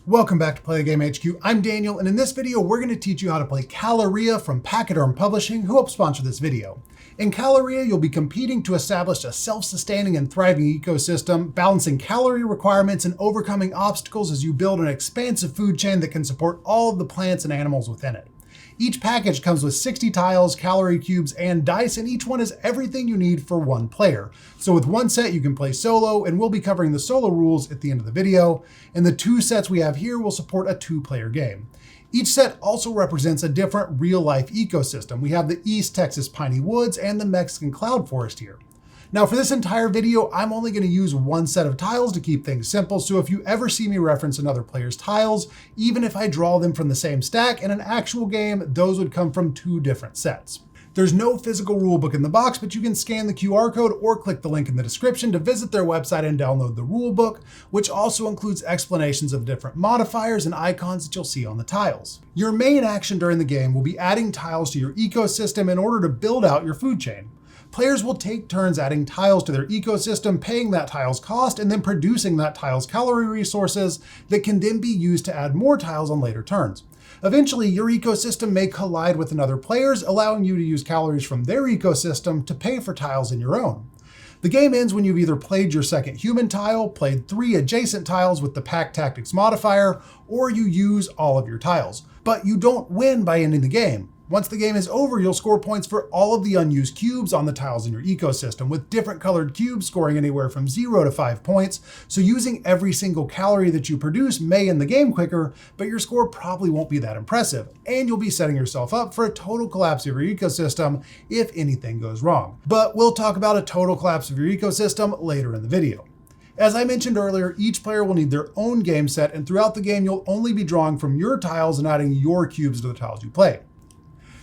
Welcome back to Play the Game HQ. I'm Daniel, and in this video, we're going to teach you how to play Caloria from Pakyderm Publishing, who helped sponsor this video. In Caloria, you'll be competing to establish a self-sustaining and thriving ecosystem, balancing calorie requirements and overcoming obstacles as you build an expansive food chain that can support all of the plants and animals within it. Each package comes with 60 tiles, calorie cubes, and dice, and each one is everything you need for one player. So with one set, you can play solo, and we'll be covering the solo rules at the end of the video. And the two sets we have here will support a two-player game. Each set also represents a different real-life ecosystem. We have the East Texas piney woods and the Mexican cloud forest here. Now for this entire video, I'm only going to use one set of tiles to keep things simple, so if you ever see me reference another player's tiles, even if I draw them from the same stack in an actual game, those would come from two different sets. There's no physical rulebook in the box, but you can scan the QR code or click the link in the description to visit their website and download the rulebook, which also includes explanations of different modifiers and icons that you'll see on the tiles. Your main action during the game will be adding tiles to your ecosystem in order to build out your food chain. Players will take turns adding tiles to their ecosystem, paying that tile's cost, and then producing that tile's calorie resources that can then be used to add more tiles on later turns. Eventually, your ecosystem may collide with another player's, allowing you to use calories from their ecosystem to pay for tiles in your own. The game ends when you've either played your second human tile, played 3 adjacent tiles with the Pack Tactics modifier, or you use all of your tiles. But you don't win by ending the game. Once the game is over, you'll score points for all of the unused cubes on the tiles in your ecosystem, with different colored cubes scoring anywhere from 0 to 5 points, so using every single calorie that you produce may end the game quicker, but your score probably won't be that impressive, and you'll be setting yourself up for a total collapse of your ecosystem if anything goes wrong. But we'll talk about a total collapse of your ecosystem later in the video. As I mentioned earlier, each player will need their own game set, and throughout the game you'll only be drawing from your tiles and adding your cubes to the tiles you play.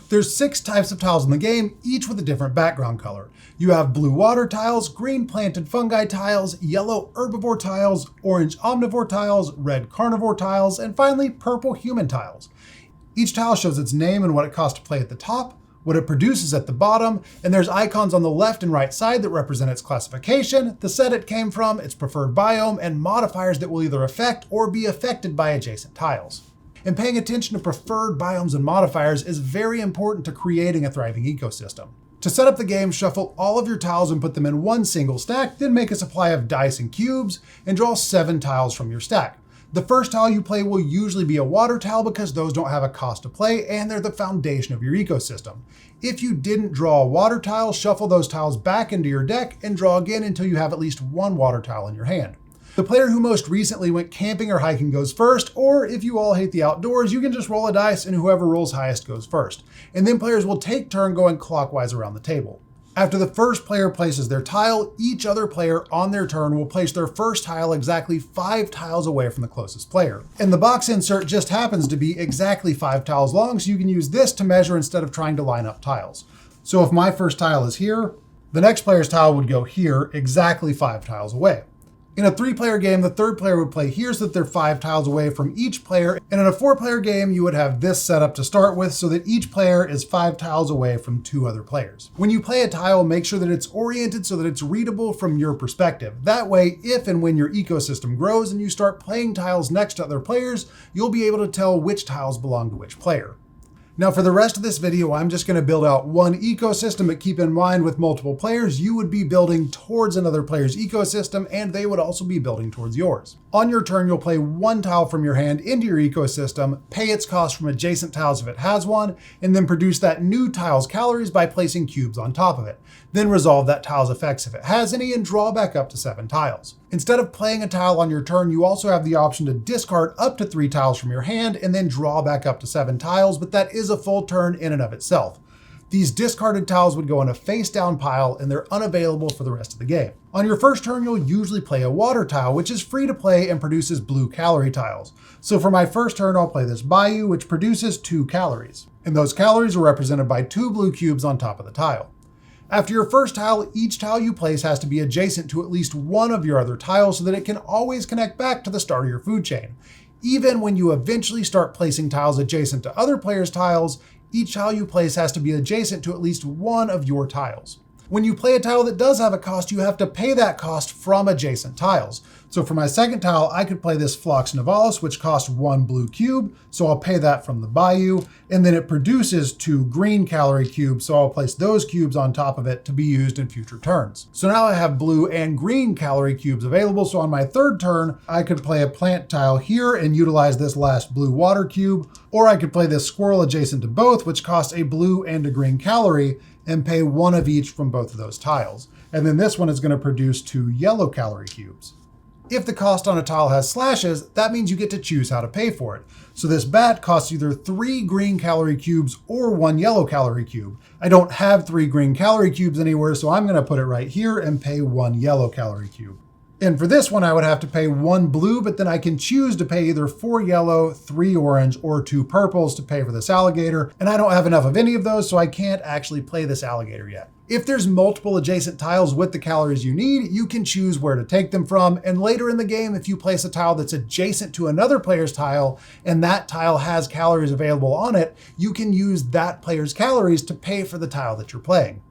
There's 6 types of tiles in the game, each with a different background color. You have blue water tiles, green plant and fungi tiles, yellow herbivore tiles, orange omnivore tiles, red carnivore tiles, and finally purple human tiles. Each tile shows its name and what it costs to play at the top, what it produces at the bottom, and there's icons on the left and right side that represent its classification, the set it came from, its preferred biome, and modifiers that will either affect or be affected by adjacent tiles. And paying attention to preferred biomes and modifiers is very important to creating a thriving ecosystem. To set up the game, shuffle all of your tiles and put them in one single stack, then make a supply of dice and cubes, and draw 7 tiles from your stack. The first tile you play will usually be a water tile because those don't have a cost to play and they're the foundation of your ecosystem. If you didn't draw a water tile, shuffle those tiles back into your deck and draw again until you have at least one water tile in your hand. The player who most recently went camping or hiking goes first, or if you all hate the outdoors, you can just roll a dice and whoever rolls highest goes first. And then players will take turn going clockwise around the table. After the first player places their tile, each other player on their turn will place their first tile exactly 5 tiles away from the closest player. And the box insert just happens to be exactly 5 tiles long, so you can use this to measure instead of trying to line up tiles. So if my first tile is here, the next player's tile would go here, exactly 5 tiles away. In a 3-player game, the third player would play here so that they're 5 tiles away from each player. And in a 4-player game, you would have this set up to start with so that each player is 5 tiles away from 2 other players. When you play a tile, make sure that it's oriented so that it's readable from your perspective. That way, if and when your ecosystem grows and you start playing tiles next to other players, you'll be able to tell which tiles belong to which player. Now for the rest of this video, I'm just going to build out one ecosystem, but keep in mind with multiple players, you would be building towards another player's ecosystem and they would also be building towards yours. On your turn, you'll play 1 tile from your hand into your ecosystem, pay its cost from adjacent tiles if it has one, and then produce that new tile's calories by placing cubes on top of it. Then resolve that tile's effects if it has any and draw back up to 7 tiles. Instead of playing a tile on your turn, you also have the option to discard up to 3 tiles from your hand and then draw back up to 7 tiles, but that is a full turn in and of itself. These discarded tiles would go in a face down pile and they're unavailable for the rest of the game. On your first turn, you'll usually play a water tile, which is free to play and produces blue calorie tiles. So for my first turn, I'll play this bayou, which produces 2 calories. And those calories are represented by 2 blue cubes on top of the tile. After your first tile, each tile you place has to be adjacent to at least one of your other tiles so that it can always connect back to the start of your food chain. Even when you eventually start placing tiles adjacent to other players' tiles, each tile you place has to be adjacent to at least one of your tiles. When you play a tile that does have a cost, you have to pay that cost from adjacent tiles. So for my second tile, I could play this Phlox nivalis, which costs 1 blue cube, so I'll pay that from the bayou, and then it produces 2 green calorie cubes, so I'll place those cubes on top of it to be used in future turns. So now I have blue and green calorie cubes available, so on my third turn, I could play a plant tile here and utilize this last blue water cube, or I could play this squirrel adjacent to both, which costs a blue and a green calorie, and pay 1 of each from both of those tiles. And then this one is going to produce 2 yellow calorie cubes. If the cost on a tile has slashes, that means you get to choose how to pay for it. So this bat costs either 3 green calorie cubes or 1 yellow calorie cube. I don't have 3 green calorie cubes anywhere, so I'm going to put it right here and pay 1 yellow calorie cube. And for this one, I would have to pay 1 blue, but then I can choose to pay either 4 yellow, 3 orange, or 2 purples to pay for this alligator. And I don't have enough of any of those, so I can't actually play this alligator yet. If there's multiple adjacent tiles with the calories you need, you can choose where to take them from. And later in the game, if you place a tile that's adjacent to another player's tile, and that tile has calories available on it, you can use that player's calories to pay for the tile that you're playing.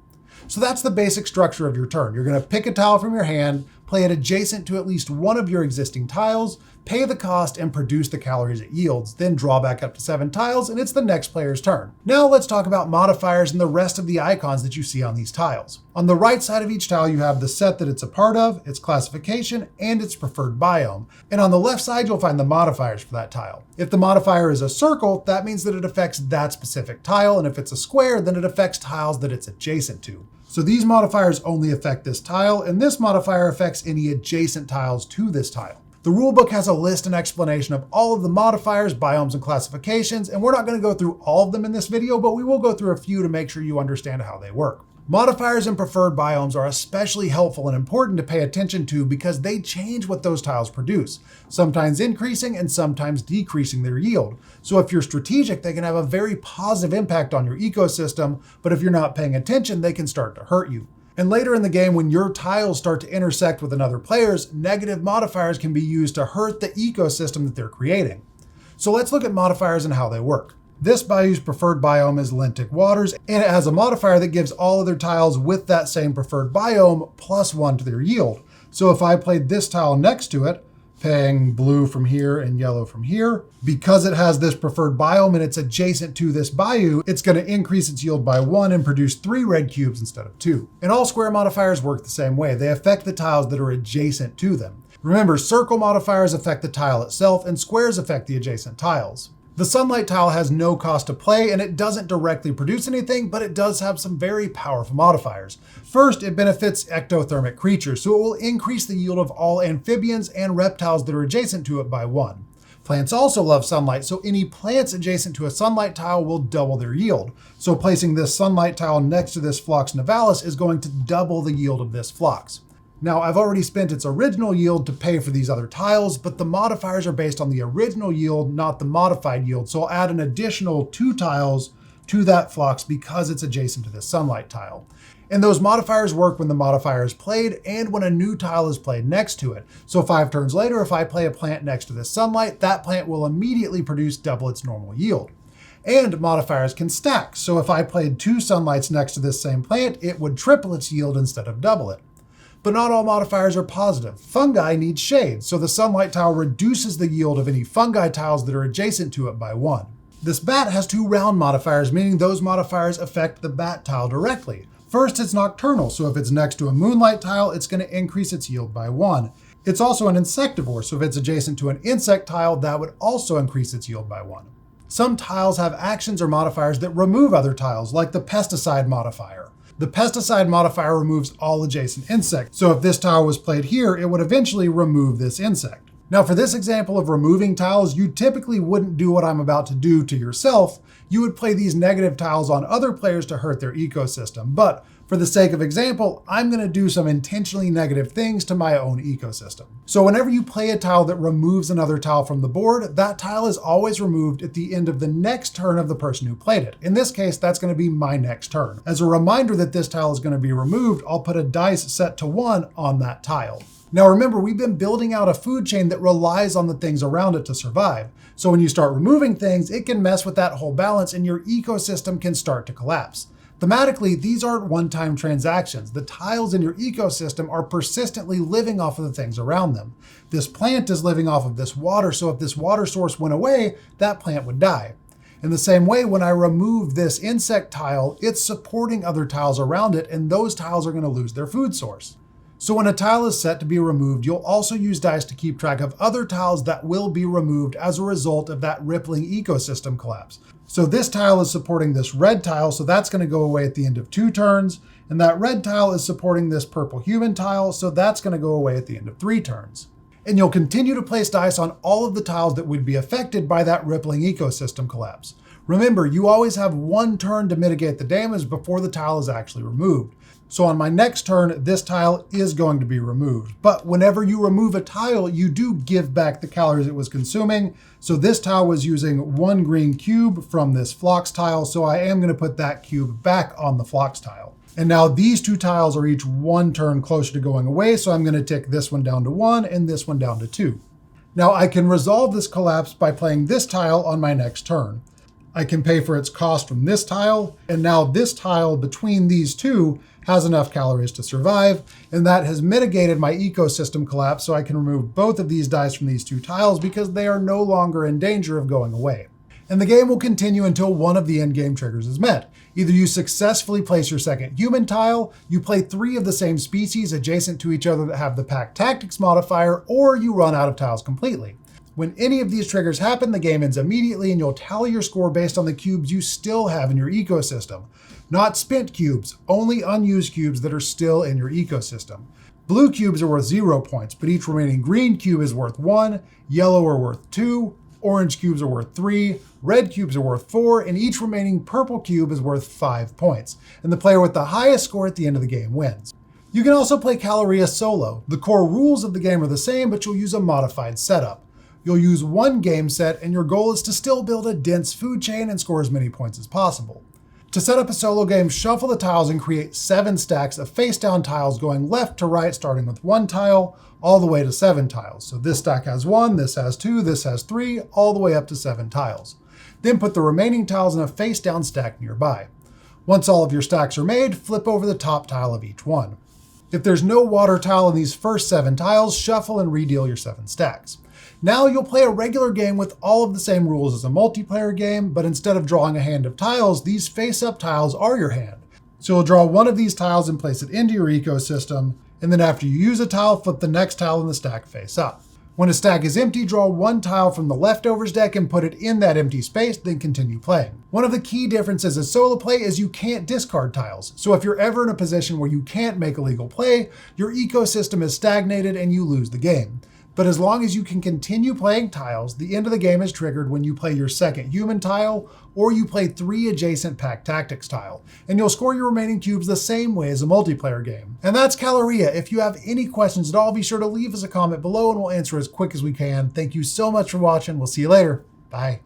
So that's the basic structure of your turn. You're going to pick a tile from your hand, play it adjacent to at least one of your existing tiles, pay the cost, and produce the calories it yields. Then draw back up to 7 tiles, and it's the next player's turn. Now let's talk about modifiers and the rest of the icons that you see on these tiles. On the right side of each tile, you have the set that it's a part of, its classification, and its preferred biome. And on the left side, you'll find the modifiers for that tile. If the modifier is a circle, that means that it affects that specific tile, and if it's a square, then it affects tiles that it's adjacent to. So these modifiers only affect this tile, and this modifier affects any adjacent tiles to this tile. The rulebook has a list and explanation of all of the modifiers, biomes, and classifications, and we're not going to go through all of them in this video, but we will go through a few to make sure you understand how they work. Modifiers and preferred biomes are especially helpful and important to pay attention to because they change what those tiles produce, sometimes increasing and sometimes decreasing their yield. So if you're strategic, they can have a very positive impact on your ecosystem, but if you're not paying attention, they can start to hurt you. And later in the game, when your tiles start to intersect with another player's, negative modifiers can be used to hurt the ecosystem that they're creating. So let's look at modifiers and how they work. This bayou's preferred biome is lentic waters, and it has a modifier that gives all other tiles with that same preferred biome +1 to their yield. So if I played this tile next to it, paying blue from here and yellow from here, because it has this preferred biome and it's adjacent to this bayou, it's going to increase its yield by 1 and produce 3 red cubes instead of 2. And all square modifiers work the same way. They affect the tiles that are adjacent to them. Remember, circle modifiers affect the tile itself and squares affect the adjacent tiles. The sunlight tile has no cost to play and it doesn't directly produce anything, but it does have some very powerful modifiers. First, it benefits ectothermic creatures, so it will increase the yield of all amphibians and reptiles that are adjacent to it by 1. Plants also love sunlight, so any plants adjacent to a sunlight tile will double their yield. So placing this sunlight tile next to this Phlox nivalis is going to double the yield of this Phlox. Now, I've already spent its original yield to pay for these other tiles, but the modifiers are based on the original yield, not the modified yield. So I'll add an additional 2 tiles to that Phlox because it's adjacent to this sunlight tile. And those modifiers work when the modifier is played and when a new tile is played next to it. So 5 turns later, if I play a plant next to this sunlight, that plant will immediately produce double its normal yield. And modifiers can stack. So if I played 2 sunlights next to this same plant, it would triple its yield instead of double it. But not all modifiers are positive. Fungi need shade, so the sunlight tile reduces the yield of any fungi tiles that are adjacent to it by 1. This bat has 2 round modifiers, meaning those modifiers affect the bat tile directly. First, it's nocturnal, so if it's next to a moonlight tile, it's going to increase its yield by 1. It's also an insectivore, so if it's adjacent to an insect tile, that would also increase its yield by 1. Some tiles have actions or modifiers that remove other tiles, like the pesticide modifier. The pesticide modifier removes all adjacent insects, so if this tile was played here, it would eventually remove this insect. Now for this example of removing tiles, you typically wouldn't do what I'm about to do to yourself. You would play these negative tiles on other players to hurt their ecosystem, but for the sake of example, I'm going to do some intentionally negative things to my own ecosystem. So whenever you play a tile that removes another tile from the board, that tile is always removed at the end of the next turn of the person who played it. In this case, that's going to be my next turn. As a reminder that this tile is going to be removed, I'll put a dice set to 1 on that tile. Now remember, we've been building out a food chain that relies on the things around it to survive. So when you start removing things, it can mess with that whole balance and your ecosystem can start to collapse. Thematically, these aren't one-time transactions. The tiles in your ecosystem are persistently living off of the things around them. This plant is living off of this water, so if this water source went away, that plant would die. In the same way, when I remove this insect tile, it's supporting other tiles around it, and those tiles are going to lose their food source. So when a tile is set to be removed, you'll also use dice to keep track of other tiles that will be removed as a result of that rippling ecosystem collapse. So this tile is supporting this red tile, so that's going to go away at the end of 2 turns. And that red tile is supporting this purple human tile, so that's going to go away at the end of 3 turns. And you'll continue to place dice on all of the tiles that would be affected by that rippling ecosystem collapse. Remember, you always have 1 turn to mitigate the damage before the tile is actually removed. So on my next turn, this tile is going to be removed. But whenever you remove a tile, you do give back the calories it was consuming. So this tile was using 1 green cube from this phlox tile, so I am going to put that cube back on the phlox tile. And now these 2 tiles are each 1 turn closer to going away, so I'm going to tick this one down to 1 and this one down to 2. Now I can resolve this collapse by playing this tile on my next turn. I can pay for its cost from this tile, and now this tile between these 2 has enough calories to survive, and that has mitigated my ecosystem collapse, so I can remove both of these dice from these 2 tiles because they are no longer in danger of going away. And the game will continue until one of the endgame triggers is met. Either you successfully place your second human tile, you play 3 of the same species adjacent to each other that have the Pack Tactics modifier, or you run out of tiles completely. When any of these triggers happen, the game ends immediately and you'll tally your score based on the cubes you still have in your ecosystem. Not spent cubes, only unused cubes that are still in your ecosystem. Blue cubes are worth 0 points, but each remaining green cube is worth 1, yellow are worth 2, orange cubes are worth 3, red cubes are worth 4, and each remaining purple cube is worth 5 points. And the player with the highest score at the end of the game wins. You can also play Caloria solo. The core rules of the game are the same, but you'll use a modified setup. You'll use 1 game set, and your goal is to still build a dense food chain and score as many points as possible. To set up a solo game, shuffle the tiles and create 7 stacks of face-down tiles going left to right, starting with 1 tile, all the way to 7 tiles. So this stack has 1, this has 2, this has 3, all the way up to 7 tiles. Then put the remaining tiles in a face-down stack nearby. Once all of your stacks are made, flip over the top tile of each one. If there's no water tile in these first 7 tiles, shuffle and redeal your 7 stacks. Now you'll play a regular game with all of the same rules as a multiplayer game, but instead of drawing a hand of tiles, these face-up tiles are your hand. So you'll draw one of these tiles and place it into your ecosystem, and then after you use a tile, flip the next tile in the stack face up. When a stack is empty, draw 1 tile from the leftovers deck and put it in that empty space, then continue playing. One of the key differences in solo play is you can't discard tiles. So if you're ever in a position where you can't make a legal play, your ecosystem is stagnated and you lose the game. But as long as you can continue playing tiles, the end of the game is triggered when you play your second human tile, or you play 3 adjacent Pack Tactics tile, and you'll score your remaining cubes the same way as a multiplayer game. And that's Caloria. If you have any questions at all, be sure to leave us a comment below and we'll answer as quick as we can. Thank you so much for watching. We'll see you later. Bye.